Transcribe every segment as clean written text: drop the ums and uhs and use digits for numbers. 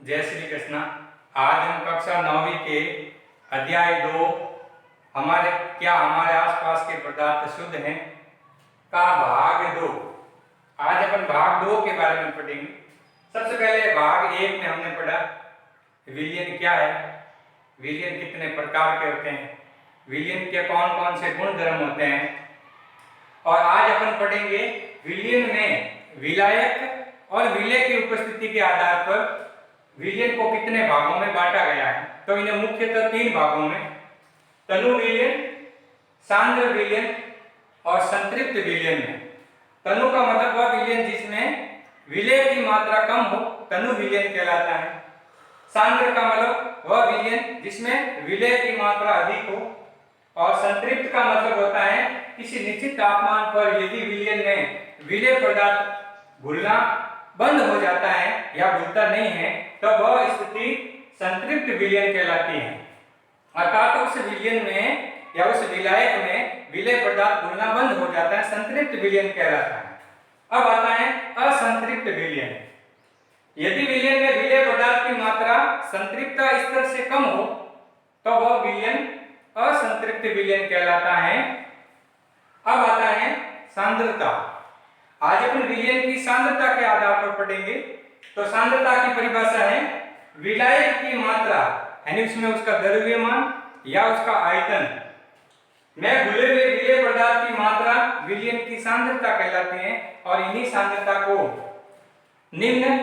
जय श्री कृष्णा। आज हम कक्षा 9वीं के अध्याय 2 हमारे आसपास के पदार्थ शुद्ध हैं का भाग 2। आज अपन भाग 2 के बारे में पढ़ेंगे। सबसे पहले भाग 1 में हमने पढ़ा विलयन क्या है, विलयन कितने प्रकार के होते हैं, विलयन के कौन कौन से गुण धर्म होते हैं। और आज अपन पढ़ेंगे विलयन में विलायक और विलय की उपस्थिति के आधार पर विलयन को कितने भागों में बांटा गया है। तो इन्हें मुख्यतः 3 भागों में तनु विलयन, सांद्र विलयन और संतृप्त विलयन में। तनु का मतलब वह विलयन जिसमें विलय की मात्रा कम हो, तनु विलयन कहलाता है। सांद्र का मतलब वह विलयन जिसमें विलय की मात्रा अधिक हो। और संतृप्त का मतलब होता है किसी निश्चित तापमान पर यदि विलयन में विलय पदार्थ घुलना बंद हो जाता है या घुलता नहीं है तो वह स्थिति संतृप्त विलयन कहलाती है। अर्थात उस विलयन में या उस विलायक में विलय पदार्थ घुलना बंद हो जाता है, संतृप्त विलयन कहलाता है। अब आता है असंतृप्त विलयन। यदि विलयन में विलय पदार्थ की मात्रा संतृप्तता स्तर से कम हो तो वह विलयन असंतृप्त विलयन कहलाता है। अब आता है सांद्रता। आज अपन विलयन की सांद्रता के आधार पर पढ़ेंगे। तो सांद्रता की परिभाषा है विलायक की मात्रा यानी उसमें उसका द्रव्यमान या उसका आयतन में घुले हुए विलय पदार्थ की मात्रा विलयन की सांद्रता कहलाती है। और इन्हीं सांद्रता को निम्न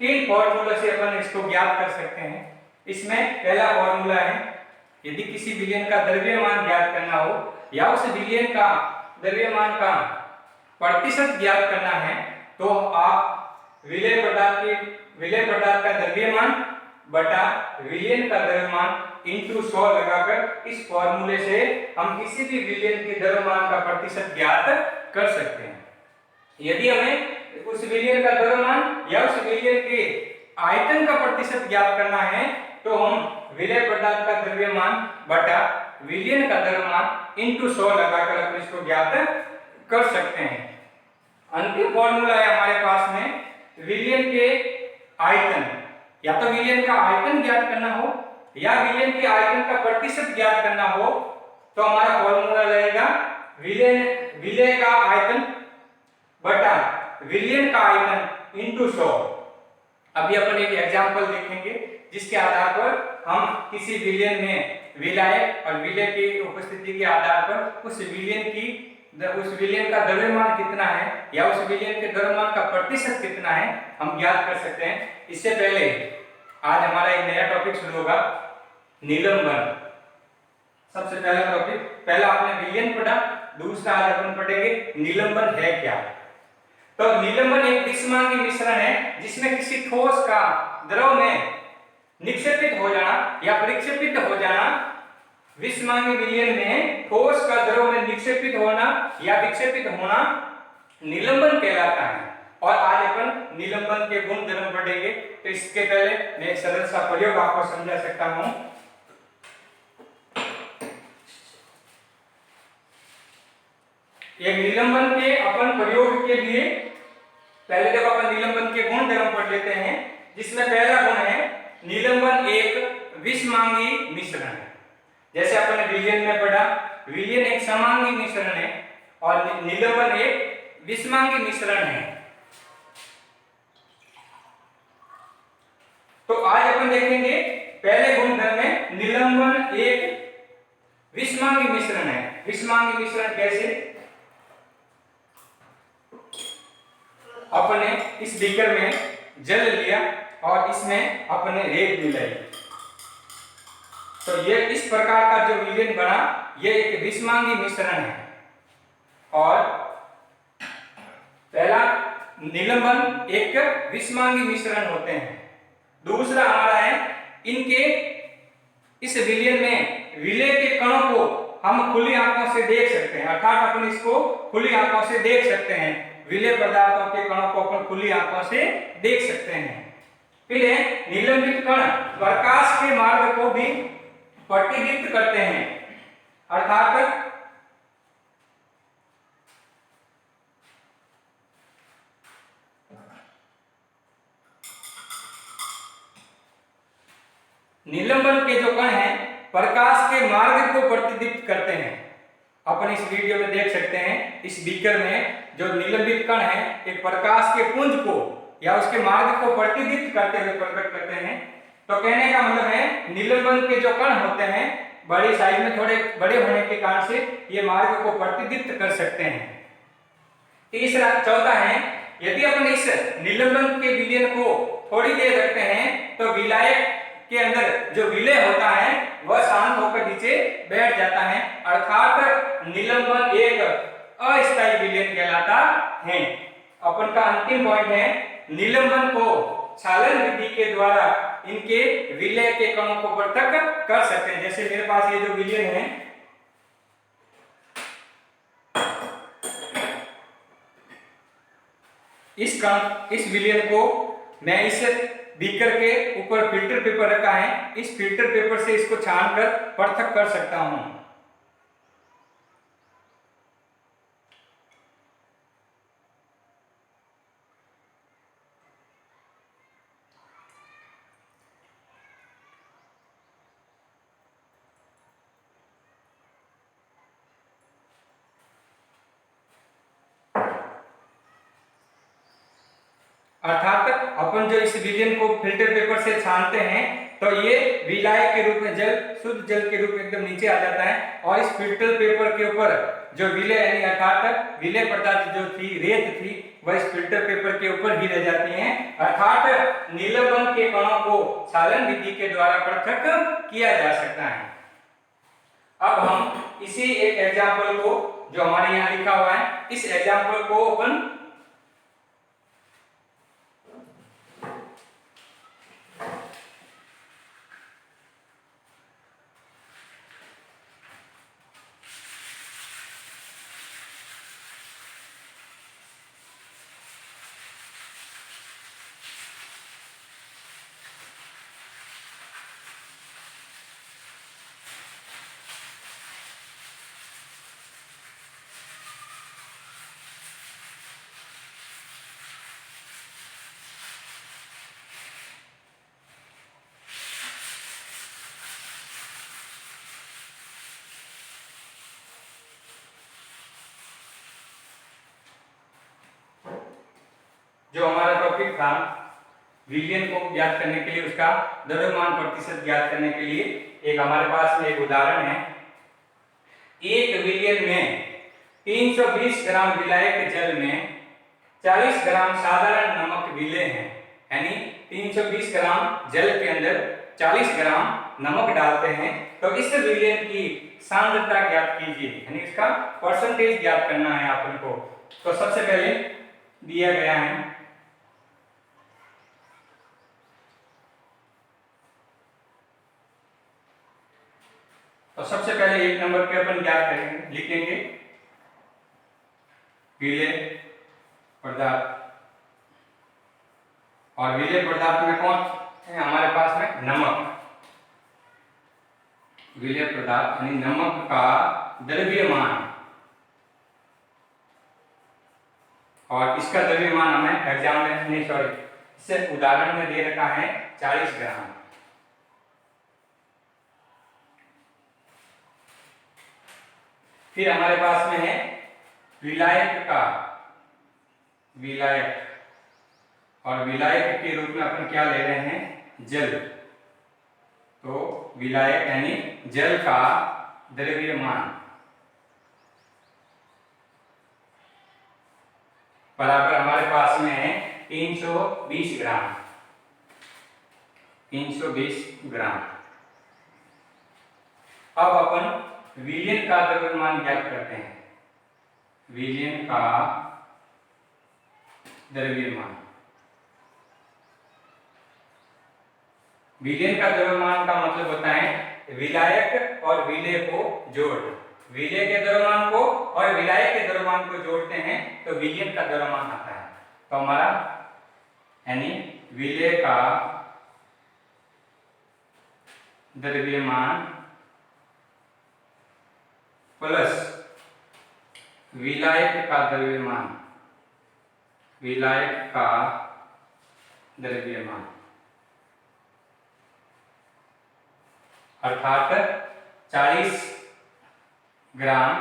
3 फॉर्मूला से अपन इसको ज्ञात कर सकते हैं। इसमें पहला फॉर्मूला है यदि किसी विलयन का द्रव्यमान ज्ञात करना हो या उस विलयन का द्रव्यमान का प्रतिशत ज्ञात करना है तो आप विलय पदार्थ का द्रव्यमान बटा विलयन का द्रव्यमान इंटू 100 लगाकर इस फॉर्मूले से हम किसी भी विलयन के द्रव्यमान का प्रतिशत ज्ञात कर सकते हैं। यदि हमें उस विलयन का द्रव्यमान या उस विलयन के आयतन का प्रतिशत ज्ञात करना है तो हम विलय पदार्थ का द्रव्यमान बटा विलयन का द्रव्यमान इंटू 100 लगाकर अपन इसको ज्ञात कर सकते हैं। अंतिम फॉर्मूला है हमारे पास में विलयन के आयतन, या तो विलयन का आयतन ज्ञात करना हो या विलयन के आयतन का प्रतिशत ज्ञात करना हो तो हमारा फॉर्मूला रहेगा विलय का आयतन बटा विलयन का आयतन इंटू 100। अभी अपन एक एग्जांपल देखेंगे जिसके आधार पर हम किसी विलयन में विलायक और विलय की उपस्थिति के आधार पर उस विलयन का द्रव्यमान कितना है या उस विलयन के द्रव्यमान का प्रतिशत कितना है हम ज्ञात कर सकते हैं। इससे पहले आज हमारा एक नया टॉपिक शुरू होगा, निलंबन। सबसे पहला टॉपिक, पहला आपने विलयन पढ़ा, दूसरा आज अपन पढ़ेंगे निलंबन है क्या। तो निलंबन एक विषमांगी मिश्रण है जिसमें किसी ठोस का द्रव में निक्षेपित हो जाना या परिक्षेपित हो जाना। विषमांगी विलयन में ठोस का द्रव में निक्षेपित होना या विक्षेपित होना निलंबन कहलाता है। और आज अपन निलंबन के गुण धर्म पढ़ेंगे। तो इसके पहले मैं एक सरल सा प्रयोग आपको समझा सकता हूं। एक निलंबन के अपन प्रयोग के लिए पहले जब अपन निलंबन के गुण धर्म पढ़ लेते हैं जिसमें पहला गुण है निलंबन एक विषमांगी मिश्रण है। जैसे अपन विलयन में पढ़ा, विलयन एक समांगी मिश्रण है और निलंबन एक विषमांगी मिश्रण है। तो आज अपन देखेंगे पहले गुणधर्म में निलंबन एक विषमांगी मिश्रण है। विषमांगी मिश्रण कैसे? अपने इस बीकर में जल लिया और इसमें अपने रेत मिलाई तो ये इस प्रकार का जो विलयन बना ये एक विषमांगी मिश्रण है। और पहला निलंबन एक विषमांगी मिश्रण होते हैं। दूसरा हमारा है इनके इस विलयन में विलय के कणों को हम खुली आंखों से देख सकते हैं, अर्थात अपन इसको खुली आंखों से देख सकते हैं। विलय पदार्थों के कणों को अपन खुली आंखों से देख सकते हैं। फिर निलंबित कण प्रकाश के मार्ग को भी प्रतिदीप्त करते हैं, अर्थात निलंबन के जो कण हैं प्रकाश के मार्ग को प्रतिदीप्त करते हैं। अपन इस वीडियो में देख सकते हैं इस बीकर में जो निलंबित कण है एक प्रकाश के पुंज को या उसके मार्ग को प्रतिदीप्त करते हुए प्रकट करते हैं। तो कहने का मतलब है निलंबन के जो कण होते हैं बड़ी साइज में थोड़े बड़े होने के कारण से ये मार्ग को प्रतिदीप्त कर सकते हैं। तीसरा चौथा है यदि अपन इस निलंबन के विलयन को थोड़ी देर रखते हैं तो विलायक के अंदर जो विलय होता है वह शांत होकर नीचे बैठ जाता है, अर्थात निलंबन एक अस्थायी विलयन कहलाता है। अपन का अंतिम पॉइंट है निलंबन को क्षालन विधि के द्वारा इनके विलय के कणों को पृथक कर सकते हैं। जैसे मेरे पास ये जो विलयन है इस विलयन को मैं इस बीकर के ऊपर फिल्टर पेपर रखा है, इस फिल्टर पेपर से इसको छानकर पृथक कर सकता हूं। अर्थात अपन जो इस विलयन को फिल्टर पेपर से छानते हैं तो ये विलायक के रूप में जल शुद्ध जल के रूप में एकदम नीचे आ जाता है और इस फिल्टर पेपर के ऊपर जो विलय यानी अर्थात विलय पदार्थ जो थी रेत थी वह इस फिल्टर पेपर के ऊपर ही रह जाती हैं, अर्थात निलंबन के कणों को क्षालन विधि के द्वारा पृथक किया जा सकता है। अब हम इसी एक एग्जाम्पल को जो हमारे यहाँ लिखा हुआ है इस एग्जाम्पल को अपन जो हमारा टॉपिक था विलयन को ज्ञात करने के लिए उसका द्रव्यमान प्रतिशत ज्ञात करने के लिए एक हमारे पास में एक उदाहरण है। एक विलयन में 320 ग्राम विलायक जल में 40 ग्राम साधारण नमक विलय है, यानी 320 ग्राम जल के अंदर 40 ग्राम नमक डालते हैं। तो इस विलयन की सांद्रता ज्ञात कीजिए, यानी इसका परसेंटेज ज्ञात करना है अपन को। तो सबसे पहले दिया गया है तो सबसे पहले एक नंबर पे अपन ज्ञात करेंगे, लिखेंगे विलय पदार्थ और विलय पदार्थ में कौन है हमारे पास में नमक। विलय पदार्थ यानी नमक का द्रव्यमान और इसका द्रव्यमान हमें एग्जाम में नहीं इससे उदाहरण में दे रखा है 40 ग्राम। फिर हमारे पास में है विलायक और विलायक के रूप में अपन क्या ले रहे हैं जल। तो विलायक यानी जल का द्रव्यमान बराबर हमारे पास में है 320 ग्राम। 320 ग्राम। अब अपन विलयन का द्रव्यमान ज्ञात करते हैं। विलयन का द्रव्यमान, विलयन का द्रव्यमान का मतलब होता है विलायक और विलय को जोड़, विलय के द्रव्यमान को और विलायक के द्रव्यमान को जोड़ते हैं तो विलयन का द्रव्यमान आता है। तो हमारा यानी विलय का द्रव्यमान प्लस विलायक का द्रव्यमान, विलायक का द्रव्यमान अर्थात 40 ग्राम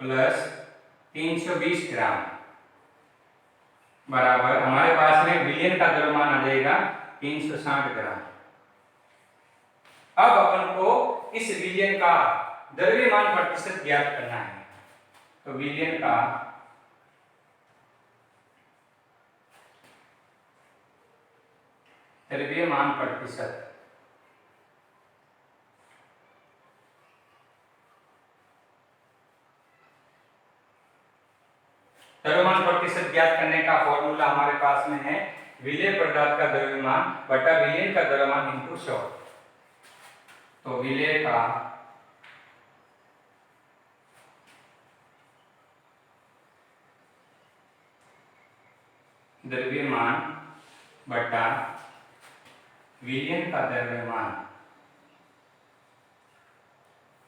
प्लस 320 ग्राम बराबर हमारे पास में विलयन का द्रव्यमान आ जाएगा 360 ग्राम। अब अपन को इस विलयन का द्रव्यमान प्रतिशत ज्ञात करना है। तो विलयन का द्रव्यमान प्रतिशत द्रव्यमान प्रतिशत ज्ञात करने का फॉर्मूला हमारे पास में है विलेय पदार्थ का द्रव्यमान बटा विलयन का द्रव्यमान इंटू 100। तो विलेय का द्रव्यमान बटा विलयन का द्रव्यमान,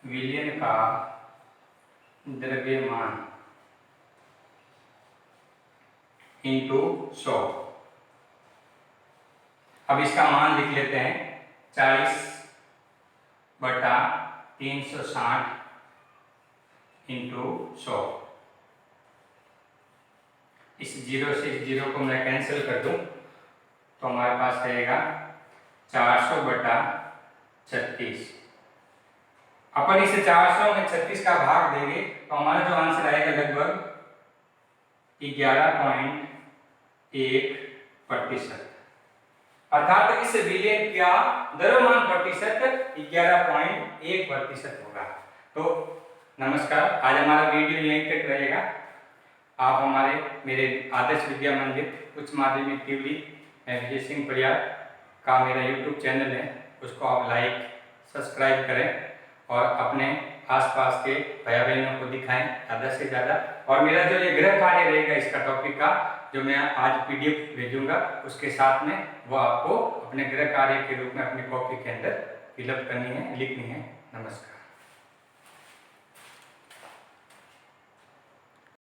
विलयन का द्रव्यमान इंटू 100। अब इसका मान लिख लेते हैं 40 बटा 360 इंटू 100। इस जीरो से इस जीरो को मैं कैंसिल कर दूं तो हमारे पास रहेगा 400 बटा 36। अपन इसे 400 में 36 का भाग देंगे तो हमारा जो आंसर आएगा लगभग 11.1%। अर्थात इस विलयन का द्रव्यमान प्रतिशत 11.1% होगा। तो नमस्कार, आज हमारा वीडियो यहीं तक रहेगा। आप हमारे मेरे आदर्श विद्या मंदिर उच्च माध्यमिक तिवली विजय सिंह परियार का मेरा यूट्यूब चैनल है, उसको आप लाइक सब्सक्राइब करें और अपने आसपास के भाई बहनों को दिखाएं ज़्यादा से ज़्यादा। और मेरा जो ये गृह कार्य रहेगा इसका टॉपिक का जो मैं आज PDF भेजूंगा उसके साथ में वो आपको अपने गृह कार्य के रूप में अपनी कॉपी के अंदर फिलअप करनी है, लिखनी है। नमस्कार।